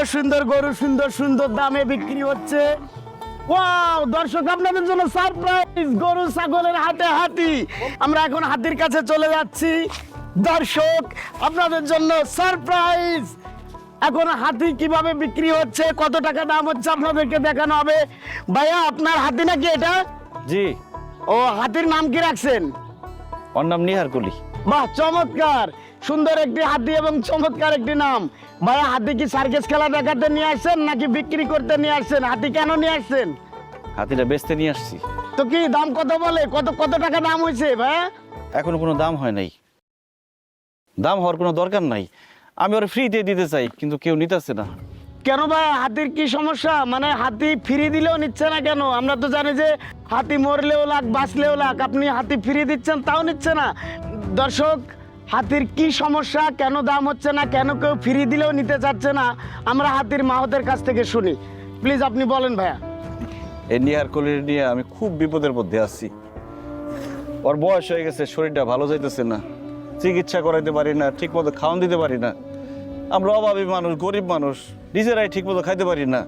সুন্দর সুন্দর গরু সুন্দর সুন্দর দামে বিক্রি হচ্ছে। ওয়াও দর্শক, আপনাদের জন্য সারপ্রাইজ, গরু ছাগলের হাটে হাতি। আমরা এখন হাতির কাছে চলে যাচ্ছি। দর্শক, আপনাদের জন্য সারপ্রাইজ। এখন হাতি কিভাবে বিক্রি হচ্ছে, কত টাকা দাম হচ্ছে আপনাদেরকে দেখানো হবে। ভাইয়া, আপনার হাতি নাকি এটা? জি। ও, হাতির নাম কি রাখছেন? ওর নাম নিহার কলি। বাহ, চমৎকার, সুন্দর একটি হাতি এবং চমৎকার একটি নাম। ভাইয়া, হাতি কি সার্কাস খেলা দেখাতে নিয়ে আসছেন নাকি বিক্রি করতে নিয়ে আসছেন? হাতি কেন নিয়ে আসছেন? হাতিটা বেচতে নিয়ে আসছি। তো কি দাম কত বলে, কত কত টাকা দাম হয়েছে ভাইয়া? এখনো কোনো দাম হয় নাই, দাম হওয়ার কোনো দরকার নাই। আমি ওরা ফ্রিতে দিতে চাই, কিন্তু কেউ নিতেছে না। কেন ভাই, হাতির কি সমস্যা? মানে হাতি ফ্রি দিলেও নিচ্ছে না কেন? আমরা তো জানি যে হাতি মরলেও লাখ বাঁচলেও লাখ, আপনি হাতি ফ্রি দিচ্ছেন তাও নিচ্ছে না। দর্শক, হাতির কি সমস্যা, কেন দাম হচ্ছে না, কেন কেউ ফ্রি দিলেও নিতে চাচ্ছে না, আমরা হাতির মাহতের কাছ থেকে শুনি। প্লিজ আপনি বলেন ভাইয়া। এই নিহার কলির নিয়ে আমি খুব বিপদের মধ্যে আছি। ওর বয়স হয়ে গেছে, শরীরটা ভালো যাইতেছে না, চিকিৎসা করাইতে পারি না, ঠিক মতো খাওয়ান দিতে পারি না। আমরা অভাবী মানুষ, গরিব মানুষ, নিজেরাই ঠিক মতো খাইতে পারি না।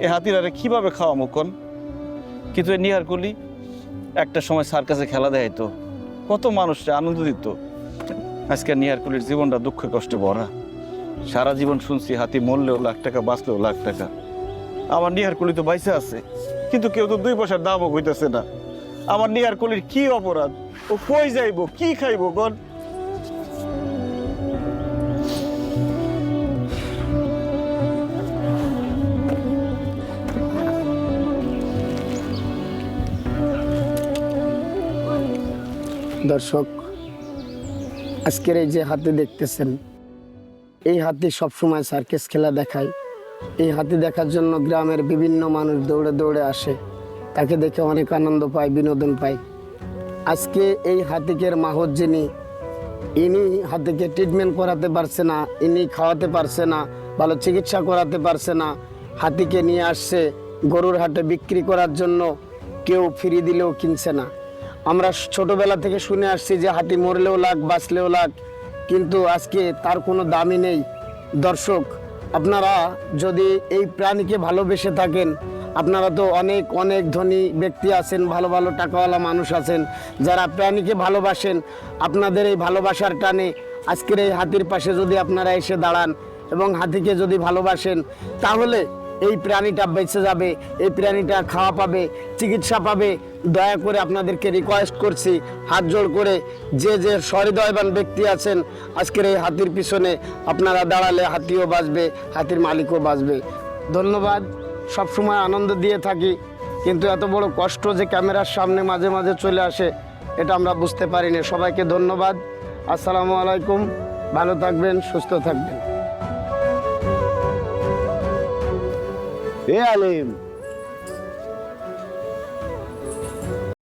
এই হাতিরারে কিভাবে খাওয়াবো কোন? কিন্তু এই নিহার কলি একটা সময় সার্কাসে খেলা দেখাইতো, কত মানুষকে আনন্দ দিত। আজকে নিহার কলির জীবনটা দুঃখে কষ্টে ভরা। সারা জীবন শুনছি হাতি মরলেও লাখ টাকা, বাঁচলেও লাখ টাকা। আমার নিহার কলি তো বাইসে আছে, কিন্তু কেউ তো 2 পয়সার দামও হইতেছে না। আমার নিহার কলির কি অপরাধ? ও কই যাইবো, কি খাইবো কোন? দর্শক, আজকের এই যে হাতি দেখতেছেন, এই হাতি সবসময় সার্কাস খেলা দেখায়। এই হাতি দেখার জন্য গ্রামের বিভিন্ন মানুষ দৌড়ে দৌড়ে আসে, তাকে দেখে অনেক আনন্দ পায়, বিনোদন পায়। আজকে এই হাতিকের মাহত যিনি, ইনি হাতিকে ট্রিটমেন্ট করাতে পারছে না, ইনি খাওয়াতে পারছে না, ভালো চিকিৎসা করাতে পারছে না। হাতিকে নিয়ে আসছে গরুর হাটে বিক্রি করার জন্য, কেউ ফ্রি দিলেও কিনছে না। আমরা ছোটবেলা থেকে শুনে আসছি যে হাতি মরলেও লাখ বাঁচলেও লাখ, কিন্তু আজকে তার কোনো দামই নেই। দর্শক, আপনারা যদি এই প্রাণীকে ভালোবেসে থাকেন, আপনারা তো অনেক অনেক ধনী ব্যক্তি আছেন, ভালো ভালো টাকাওয়ালা মানুষ আছেন, যারা প্রাণীকে ভালোবাসেন। আপনাদের এই ভালোবাসার টানে আজকের এই হাতির পাশে যদি আপনারা এসে দাঁড়ান এবং হাতিকে যদি ভালোবাসেন, তাহলে এই প্রাণীটা বেঁচে যাবে, এই প্রাণীটা খাওয়া পাবে, চিকিৎসা পাবে। দয়া করে আপনাদেরকে রিকোয়েস্ট করছি, হাত জোড় করে, যে যে সহৃদয়বান ব্যক্তি আছেন, আজকের এই হাতির পিছনে আপনারা দাঁড়ালে হাতিও বাঁচবে, হাতির মালিকও বাঁচবে। ধন্যবাদ। সবসময় আনন্দ দিয়ে থাকি, কিন্তু এত বড় কষ্ট যে ক্যামেরার সামনে মাঝে মাঝে চলে আসে, এটা আমরা বুঝতে পারিনি। সবাইকে ধন্যবাদ। আসসালামু আলাইকুম। ভালো থাকবেন, সুস্থ থাকবেন। এ আলিম,